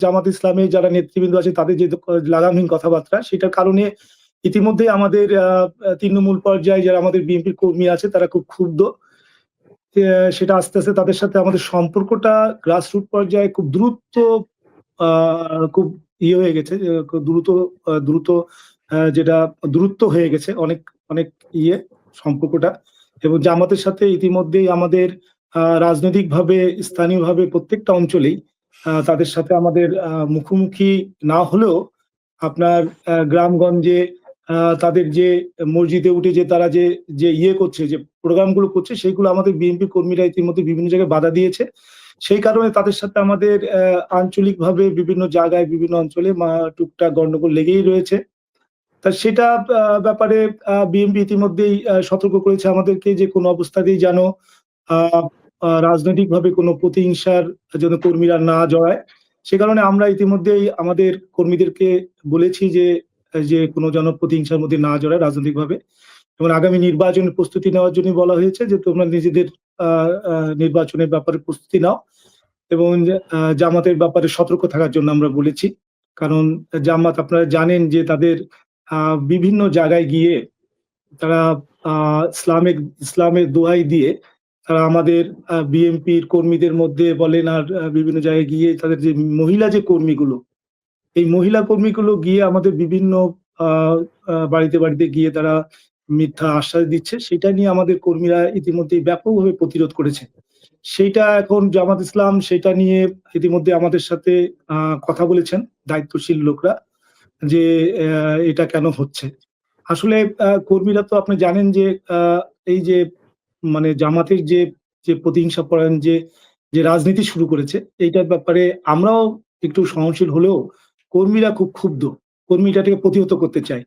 জামাত ইসলামের যারা নেতৃবৃন্দ আছে তাদের যে লাগামহীন কথাবার্তা, সেটার কারণে ইতিমধ্যেই আমাদের তৃণমূল পর্যায়ে যারা আমাদের বিএনপির কর্মী আছে তারা খুব ক্ষুব্ধ। সেটা আস্তে, আস্তে তাদের সাথে আমাদের সম্পর্কটা গ্রাসরুট পর্যায়ে খুব দ্রুত খুব হয়ে গেছে, খুব দ্রুত যেটা দূরত্ব হয়ে গেছে অনেক, অনেক সম্পর্কটা। এবং জামাতের সাথে ইতিমধ্যেই আমাদের রাজনৈতিকভাবে, স্থানীয়ভাবে প্রত্যেকটা অঞ্চলেই তাদের সাথে আমাদের মুখোমুখি না হলেও আপনার গ্রামগঞ্জে তাদের যে মসজিদে উঠে যে তারা যে করছে, যে প্রোগ্রামগুলো করছে, সেইগুলো আমাদের বিএনপি কর্মীরা ইতিমধ্যে বিভিন্ন জায়গায় বাধা দিয়েছে। সেই কারণে তাদের সাথে আমাদের আঞ্চলিকভাবে বিভিন্ন জায়গায়, বিভিন্ন অঞ্চলে টুকটাক গন্ডগোল লেগেই রয়েছে। তা সেটা ব্যাপারে বিএনপি ইতিমধ্যেই সতর্ক করেছে আমাদেরকে যে কোনো অবস্থাতেই যেন রাজনৈতিকভাবে কোনো প্রতিহিংসার যেন কর্মীরা না জড়ায়। সে কারণে আমরা ইতিমধ্যেই আমাদের কর্মীদেরকে বলেছি যে কোনো যেন প্রতিহিংসার মধ্যে না জড়ায় রাজনৈতিকভাবে, এবং আগামী নির্বাচনের প্রস্তুতি নেওয়ার জন্য বলা হয়েছে যে তোমরা নিজেদের নির্বাচনের ব্যাপারে প্রস্তুতি নাও, এবং জামাতের ব্যাপারে সতর্ক থাকার জন্য আমরা বলেছি। কারণ জামাত আপনারা জানেন যে তাদের বিভিন্ন জায়গায় গিয়ে তারা ইসলামের দোহাই দিয়ে তারা আমাদের বিএনপির কর্মীদের মধ্যে বলেন, আর বিভিন্ন জায়গায় গিয়ে তাদের যে মহিলা যে কর্মীগুলো, এই মহিলা কর্মীগুলো গিয়ে আমাদের বিভিন্ন বাড়িতে বাড়িতে গিয়ে তারা মিথ্যা আশ্বাস দিচ্ছে। সেটা নিয়ে আমাদের কর্মীরা ইতিমধ্যেই ব্যাপকভাবে প্রতিরোধ করেছে। সেইটা এখন জামাত ইসলাম সেটা নিয়ে ইতিমধ্যে আমাদের সাথে কথা বলেছেন দায়িত্বশীল লোকরা, যে এটা কেন হচ্ছে। আসলে কর্মীরা তো আপনি জানেন যে এই যে মানে জামাতের যে প্রতিহিংসা পরায়ণ যে রাজনীতি শুরু করেছে, এইটার ব্যাপারে আমরাও একটু সহনশীল হলেও কর্মীরা খুব ক্ষুব্ধ। কর্মীটাকে প্রতিহত করতে চায়।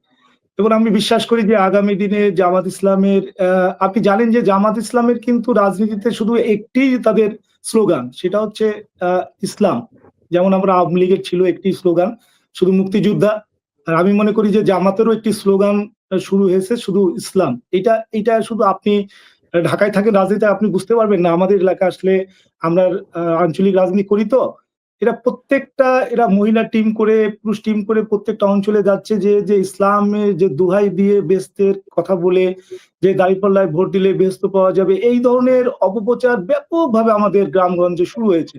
এবং আমি বিশ্বাস করি যে আগামী দিনে জামাত ইসলামের আপনি জানেন যে জামাত ইসলামের কিন্তু রাজনীতিতে শুধু একটি তাদের স্লোগান, সেটা হচ্ছে ইসলাম। যেমন আমরা আওয়ামী লীগের ছিল একটি স্লোগান, শুধু মুক্তিযোদ্ধা। আর আমি মনে করি যে জামাতেরও একটি স্লোগান শুরু হয়েছে, শুধু ইসলাম। এটা শুধু আপনি ঢাকায় থাকেন, রাজনীতিতে আপনি বুঝতে পারবেন না। আমাদের এলাকা আসলে আমরা আঞ্চলিক রাজনীতি করি, তো এরা মহিলা টিম করে, পুরুষ টিম করে প্রত্যেকটা অঞ্চলে যাচ্ছে, যে ইসলামে যে দোহাই দিয়ে বেহেশতের কথা বলে, যে দাঁড়িপাল্লায় ভোট দিলে বেহেশত পাওয়া যাবে, এই ধরনের অপপ্রচার ব্যাপকভাবে আমাদের গ্রামগঞ্জে শুরু হয়েছে।